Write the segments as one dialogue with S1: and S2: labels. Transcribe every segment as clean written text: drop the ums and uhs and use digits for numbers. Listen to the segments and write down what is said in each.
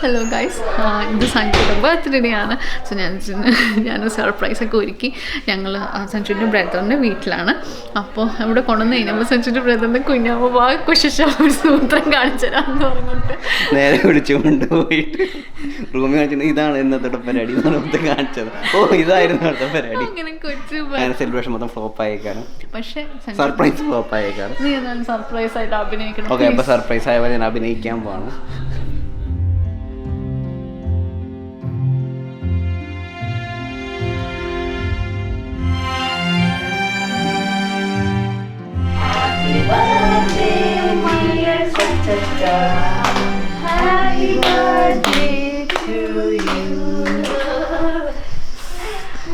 S1: Hello guys, ഇത് സഞ്ജുവിൻ്റെ birthday ആണ്. So ഞാൻ സർപ്രൈസ് ഒക്കെ ഒരുക്കി. ഞങ്ങൾ സഞ്ജുവിൻ്റെ ബ്രദറിൻ്റെ വീട്ടിലാണ്. അപ്പോൾ ഇവിടെ കൊണ്ടുവന്ന് കഴിഞ്ഞപ്പോൾ സഞ്ജുവിൻ്റെ ബ്രദറിൻ്റെ കുഞ്ഞാമ്മ ഒരു സൂത്രം കാണിച്ചു തരാമെന്ന് പറഞ്ഞിട്ട്
S2: നേരെ വിളിച്ചുകൊണ്ട് പോയിട്ട് റൂമിൽ കാണിച്ചത് ഇതാണ് ഇന്നത്തെ പരിപാടി കാണിച്ചത്. ഓ ഇതായിരുന്നു അടുത്ത പരിപാടി. സെലിബ്രേഷൻ മൊത്തം ഫ്ലോപ്പ് ആയേക്കാണ്.
S1: പക്ഷേ
S2: സർപ്രൈസ് ഫ്ലോപ്പ് ആയേക്കാണ്.
S1: നീ എന്നാലും സർപ്രൈസ് ആയിട്ട് അഭിനയിക്കണം.
S2: ഓക്കെ, അപ്പോൾ സർപ്രൈസ് ആയപ്പോൾ ഞാൻ അഭിനയിക്കാൻ പോവാണ്.
S3: Happy birthday to you.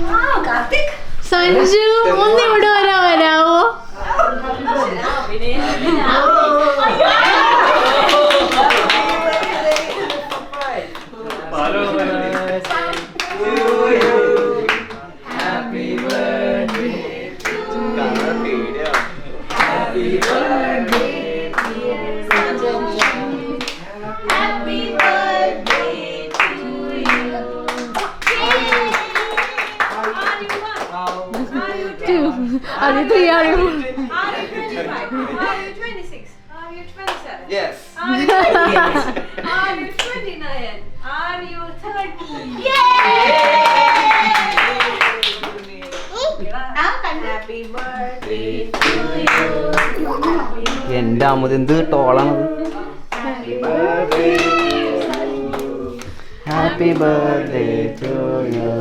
S3: Wow, Karthik.
S1: Sanju ഒന്ന് ഇവിടെ വരാവോ? Are you 3? Are you
S3: 25? Are you 26? Are you 27?
S2: Yes.
S3: Are you 28? Are you 29? Are you 30? Yay! Happy birthday to you.
S2: എൻ്റെ അമ്മത് എന്ത് ടോളാണത്. Happy birthday to you.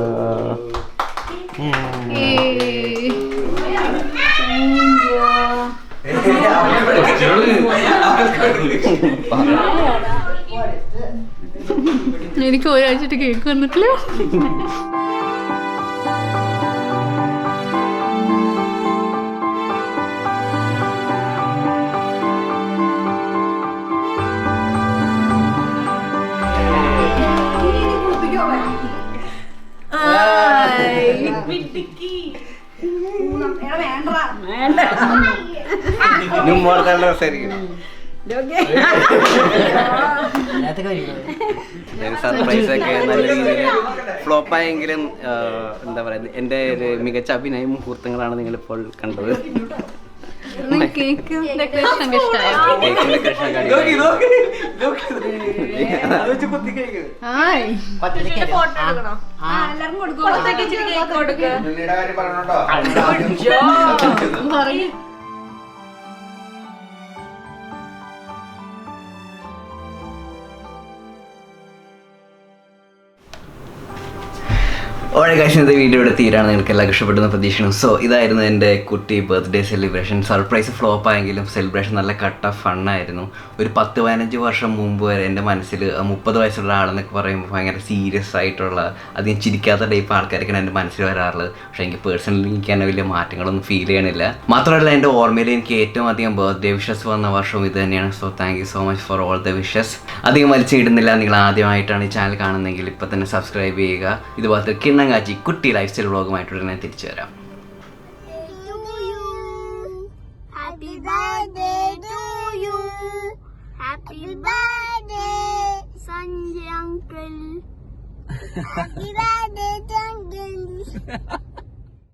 S1: എനിക്ക് ഒരാഴ്ചയായിട്ട് കേക്ക് വന്നിട്ടില്ല.
S2: Surprise ഒക്കെ നല്ല രീതിയിൽ ഫ്ലോപ്പായെങ്കിലും എന്താ പറയുക, എൻ്റെ ഒരു മികച്ച അഭിനയ മുഹൂർത്തങ്ങളാണ് നിങ്ങളിപ്പോൾ കണ്ടത്.
S1: കേക്ക് ഡെക്കറേഷൻ ഇഷ്ടമായോ?
S2: ഓരോ കാഴ്ചത്തെ വീഡിയോ ഇവിടെ തീരാണ്. നിങ്ങൾക്ക് എല്ലാം ഇഷ്ടപ്പെടുന്ന പ്രതീക്ഷിക്കണം. സോ ഇതായിരുന്നു എൻ്റെ കുട്ടി ബർത്ത്ഡേ സെലിബ്രേഷൻ. സർപ്രൈസ് ഫ്ലോപ്പ് ആയെങ്കിലും സെലിബ്രേഷൻ നല്ല കട്ട ഫണ്ണായിരുന്നു. ഒരു 10-15 വർഷം മുമ്പ് വരെ എൻ്റെ മനസ്സിൽ 30 വയസ്സുള്ള ആളെന്നൊക്കെ പറയുമ്പോൾ ഭയങ്കര സീരിയസ് ആയിട്ടുള്ള അധികം ചിരിക്കാത്ത ടൈപ്പ് ആൾക്കാരൊക്കെയാണ് എൻ്റെ മനസ്സിൽ വരാറുള്ളത്. പക്ഷേ എനിക്ക് പേഴ്സണലി എനിക്ക് തന്നെ വലിയ മാറ്റങ്ങളൊന്നും ഫീൽ ചെയ്യണില്ല. മാത്രമല്ല എൻ്റെ ഓർമ്മയിൽ എനിക്ക് ഏറ്റവും അധികം ബർത്ത്ഡേ വിഷസ് വന്ന വർഷവും ഇത് തന്നെയാണ്. So thank you so much for all the wishes. അധികം വലിച്ചിടുന്നില്ല. നിങ്ങൾ ആദ്യമായിട്ടാണ് ഈ ചാനൽ കാണുന്നതെങ്കിൽ ഇപ്പം തന്നെ സബ്സ്ക്രൈബ് ചെയ്യുക. ഇതുപോലത്തെ കിണ്ണങ്ങാച്ചി കുട്ടി ലൈഫ് സ്റ്റൈൽ വ്ളോഗുമായിട്ട് ഞാൻ തിരിച്ചു വരാം.
S4: Happy birthday to you. Happy birthday, Sanjay uncle. Happy birthday, uncle.